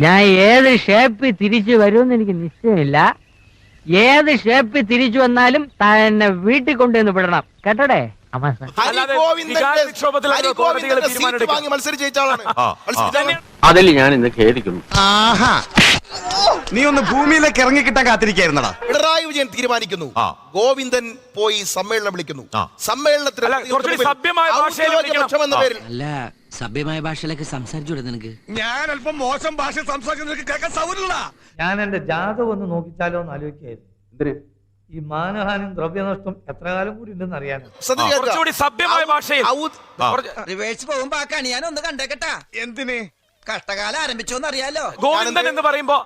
ഞാൻ ഏത് ഷേപ്പിൽ തിരിച്ചു വരുമെന്ന് എനിക്ക് നിശ്ചയമില്ല. ഏത് ഷേപ്പിൽ തിരിച്ചു വന്നാലും തന്നെ വീട്ടിൽ കൊണ്ടുവന്ന് വിടണം. കേട്ടോടെ? അതിൽ ഞാൻ ഇന്ന് ഖേദിക്കുന്നു. നീ ഒന്ന് ഭൂമിയിലേക്ക് ഇറങ്ങിക്കിട്ടാൻ കാത്തിരിക്കായിരുന്നടാ. പിണറായി വിജയൻ തീരുമാനിക്കുന്നു, ഗോവിന്ദൻ പോയി സമ്മേളനം വിളിക്കുന്നു. സമ്മേളനത്തിൽ അല്ല, സഭ്യമായ ഭാഷയിലൊക്കെ സംസാരിച്ചൂടെ നിനക്ക്? ഞാൻ അല്പം മോശം ഭാഷ സംസാരിക്കുന്ന കേൾക്കാൻ സൗകര്യമില്ല. ഞാൻ എന്റെ ജാതകം ഒന്ന് നോക്കിച്ചാലോ എന്ന് ആലോചിക്കായിരുന്നു. ഈ മാനഹാനും ദ്രവ്യനഷ്ടം എത്ര കാലം കൂടി ഉണ്ടെന്ന് അറിയാനോ? സഭ്യമായ ഭാഷയിൽ റിവേഴ്സ് പോകുമ്പോ ആ കണി ഞാൻ ഒന്ന് കണ്ടേക്കട്ടാ. എന്തിന്? കഷ്ടകാലം ആരംഭിച്ചോന്ന് അറിയാലോ. ഗോവിന്ദൻ എന്ന് പറയുമ്പോ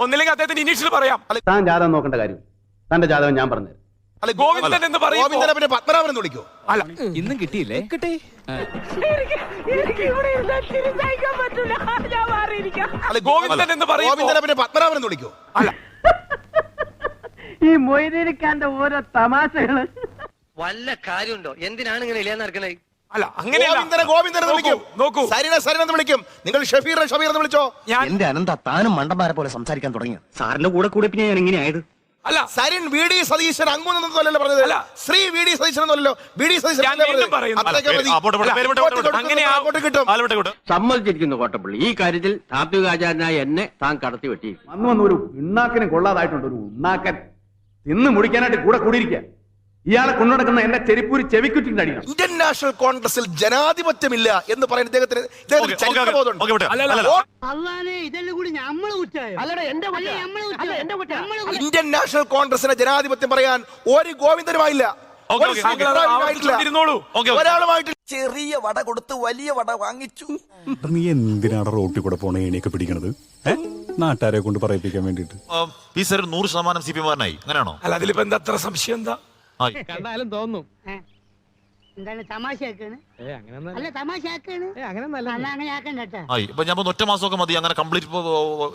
ഒന്നില്ലെങ്കിൽ അദ്ദേഹത്തിന് ഇനീഷ്യൽ പറയാം. താൻ ജാതകം നോക്കേണ്ട കാര്യം, തന്റെ ജാതകം ഞാൻ പറഞ്ഞു. ഗോവിന്ദൻ എന്ന് പറയുമ്പോൾ പിന്നെ പത്മനാഭൻ എന്ന് വിളിക്കോ? അല്ല, ഇന്നും കിട്ടിയില്ലേ? കിട്ടി. ഗോവിന്ദൻ എന്ന് പറയുമ്പോൾ പിന്നെ പത്മനാഭൻ എന്ന് വിളിക്കോ? അല്ല, ഈ മൊയ്തീനിക്കാന്റെ ഓരോ തമാശകള്. വല്ല കാര്യമുണ്ടോ? എന്തിനാണ് ഇങ്ങനെ ഇല്ലാന്ന് നടക്കണേ? അല്ല, അങ്ങനെയല്ല. ഗോവിന്ദനെ വിളിക്കും, നോക്കൂ, സരിനെ വിളിക്കും. നിങ്ങൾ ഷഫീർ എന്ന് വിളിച്ചോ? എന്റെ അനന്ത താനും മണ്ടന്മാരെ പോലെ സംസാരിക്കാൻ തുടങ്ങി. സാറിന്റെ കൂടെ കൂടെ പിന്നെ ഞാൻ ഇങ്ങനെ ആയത്. അല്ല, സരിൻ വി ഡി സതീശൻ അങ്ങനൊന്നല്ലോ പറഞ്ഞത്. ശ്രീ വി ഡി സതീശൻ എന്നല്ലോ, വി ഡി സതീശൻ സമ്മതിച്ചിരിക്കുന്നു കോട്ടപ്പള്ളി. ഈ കാര്യത്തിൽ താത്വികാചാരനായ എന്നെ താൻ കടത്തി വെട്ടി. വന്നു ഒരു ഉണ്ണാക്കിനും കൊള്ളാതായിട്ടുണ്ട്. ഒരു ഉണ്ണാക്കൻ തിന്ന് മുടിക്കാനായിട്ട് കൂടെ കൂടിയിരിക്കുക. ഇയാളെ കൊണ്ടുനടക്കുന്ന എന്റെ ചെരിപ്പൂരി ചെവിക്കുറ്റിന്റെ അടിയാണ്. ഇന്ത്യൻ നാഷണൽ കോൺഗ്രസിൽ ജനാധിപത്യമില്ല എന്ന് പറയുന്ന ഇദ്ദേഹത്തിന് ഇന്ത്യൻ നാഷണൽ കോൺഗ്രസിനെ ജനാധിപത്യം പറയാൻ ഒരു ഗോവിന്ദനുമായില്ല, ഒരാളുമായിട്ട്. ചെറിയ വട കൊടുത്ത് വലിയ വട വാങ്ങിച്ചു. നീ എന്തിനാണ് റോട്ടിൽ കൂടെ പോണ ഏണിയൊക്കെ പിടിക്കണത്? നാട്ടുകാരെ കൊണ്ട് പറയിപ്പിക്കാൻ വേണ്ടിട്ട്. 100% CPM-കാരനായി, അങ്ങനെയാണോ? അല്ല, അതിലിപ്പോ എന്താ അത്ര സംശയം? എന്താ കണ്ടാലും തോന്നും. എന്താണ് തമാശയാക്കാണ്? അല്ല, തമാശയാക്കാണ്. അങ്ങനെ ആക്കണ്ട. ഇപ്പൊ ഞാൻ ഒറ്റ മാസമൊക്കെ മതി, അങ്ങനെ കംപ്ലീറ്റ്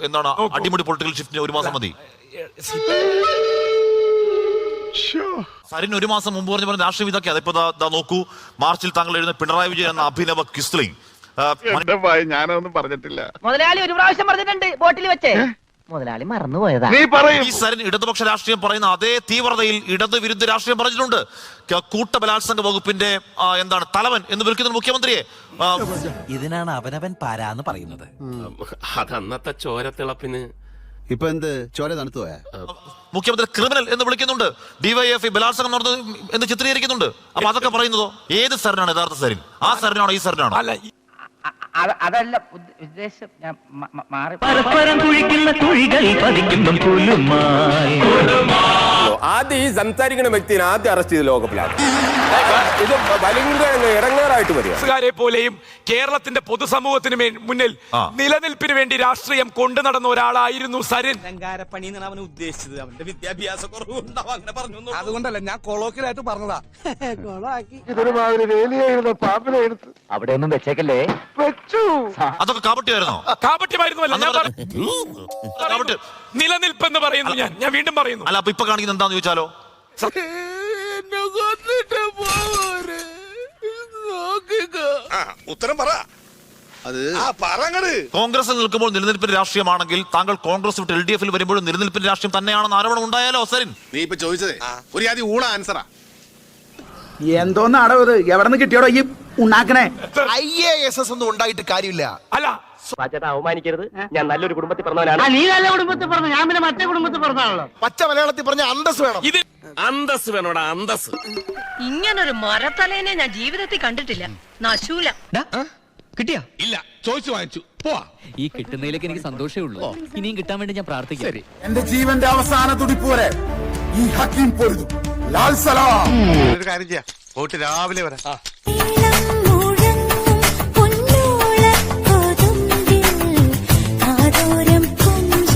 എന്താണ് അടിമുടി പൊളിറ്റിക്കൽ ഷിഫ്റ്റിന് 1 മാസം മതി. സരിന് 1 മാസം മുമ്പ് പറഞ്ഞ രാഷ്ട്രീയം ഇതൊക്കെ. അതിപ്പോ നോക്കൂ, മാർച്ചിൽ താങ്കൾ എഴുതുന്ന പിണറായി വിജയൻ എന്ന അഭിനവ ക്വിസ്ലിംഗ്. ഞാനൊന്നും പറഞ്ഞിട്ടില്ല. മുതലാളി ഒരു പ്രാവശ്യം പറഞ്ഞിട്ടുണ്ട് ബോട്ടിൽ വെച്ചേ. മുതലാളി മറന്നുപോയതാ. ഈ സരിൻ ഇടതുപക്ഷ രാഷ്ട്രീയം പറയുന്ന അതേ തീവ്രതയിൽ ഇടത് വിരുദ്ധ രാഷ്ട്രീയം പറഞ്ഞിട്ടുണ്ട്. കൂട്ടബലാത്സംഗ വകുപ്പിന്റെ എന്താണ് തലവൻ എന്ന് വിളിക്കുന്ന മുഖ്യമന്ത്രിയെ. ഇതിനാണ് അവനവൻ പാരാന്ന് പറയുന്നത്. അതന്നത്തെ ചോരത്തിളപ്പിന് ഇപ്പൊ എന്ത് ചോര തണുത്തു പോയാ? മുഖ്യമന്ത്രി ക്രിമിനൽ എന്ന് വിളിക്കുന്നുണ്ട്. DYFI ബലാത്സംഗം നടന്നത് എന്ന് ചിത്രീകരിക്കുന്നുണ്ട്. അപ്പൊ അതൊക്കെ പറയുന്നതോ ഏത് സരിനാണ്? യഥാർത്ഥ സരിൻ ആ സരിനാണോ ഈ സരിനാണോ? അല്ല, അതല്ല ഉദ്ദേശം. ഞാൻ മാറി. പരസ്പരം കുഴിക്കുന്ന കുഴികൾ പതിക്കുമ്പം ആദ്യം ഈ സംസാരിക്കുന്ന വ്യക്തിനെ ആദ്യം അറസ്റ്റ് ചെയ്ത് ലോകപ്പിലാണ്. ഇത് ഭയങ്കര ഇടങ്ങേറായിട്ട് വരിക. പോലെയും കേരളത്തിന്റെ പൊതുസമൂഹത്തിന് മുന്നിൽ നിലനിൽപ്പിന് വേണ്ടി രാഷ്ട്രീയം കൊണ്ടു നടന്ന ഒരാളായിരുന്നു സരിൻ. പണി അവൻ ഉദ്ദേശിച്ചത് അവന്റെ വിദ്യാഭ്യാസ കുറവുണ്ടാവും, അങ്ങനെ പറഞ്ഞു. അതുകൊണ്ടല്ല, ഞാൻ കൊളോക്കിലായിട്ട് പറഞ്ഞതാ. അവിടെ ഒന്നും വെച്ചേക്കല്ലേ. അതൊക്കെ കാപട്യമായിരുന്നോ? കാപട്യമായിരുന്നല്ല, ഞാൻ നിലനിൽപ്പ് എന്ന് പറയുന്നു. ഞാൻ വീണ്ടും പറയുന്നു. അല്ല, അപ്പൊ ഇപ്പൊ കാണിക്കുന്നത് എന്താന്ന് ചോദിച്ചാലോ? ഉത്തരം പറ. കോൺഗ്രസിൽ നിൽക്കുമ്പോൾ നിലനിൽപ്പിന്റെ രാഷ്ട്രീയമാണെങ്കിൽ താങ്കൾ കോൺഗ്രസ് വിട്ട് LDF-ൽ വരുമ്പോഴും നിലനിൽപ്പിന്റെ രാഷ്ട്രീയം തന്നെയാണെന്ന് ആരോപണം ഉണ്ടായാലോ സരിൻ? നീ ഇപ്പൊ ചോദിച്ചതേ ഒരു ആദ്യം ഊണ ആൻസറാ. എന്തോന്നാടോ ഇത്? എവിടെ നിന്ന് കിട്ടിയോടോ ഈ ഉണ്ടാക്കണേ? IASS ഒന്നും ഉണ്ടായിട്ട് കാര്യമില്ല. അല്ല, അവമാനിക്കരുത്. ഞാൻ നല്ലൊരു കുടുംബത്തിൽ പറഞ്ഞവനാണ്. നീ നല്ല കുടുംബത്തിൽ പറഞ്ഞു, ഞാൻ പിന്നെ മറ്റേ കുടുംബത്തിൽ പറഞ്ഞാണല്ലോ. പച്ച മലയാളത്തിൽ പറഞ്ഞ അന്തസ് വേണം. അന്തസ് വേണോടാ, അന്തസ്. ഇങ്ങനൊരു മരത്തലേനെ ഞാൻ ജീവിതത്തിൽ കണ്ടിട്ടില്ല. നശൂല. കിട്ടിയാ? ഇല്ല, ചോദിച്ചു വാങ്ങിച്ചു. പോവാ. ഈ കിട്ടുന്നതിലേക്ക് എനിക്ക് സന്തോഷമേ ഉള്ളൂ. ഇനിയും കിട്ടാൻ വേണ്ടി ഞാൻ പ്രാർത്ഥിക്കാം. എന്റെ ജീവന്റെ അവസാന തുടിപ്പ് വരെ ഈ ഹക്കീം പൊരുതും. ലാൽ സലാം. ഒരു കാര്യം ചെയ്യാം, പോയിട്ട് രാവിലെ വരാം.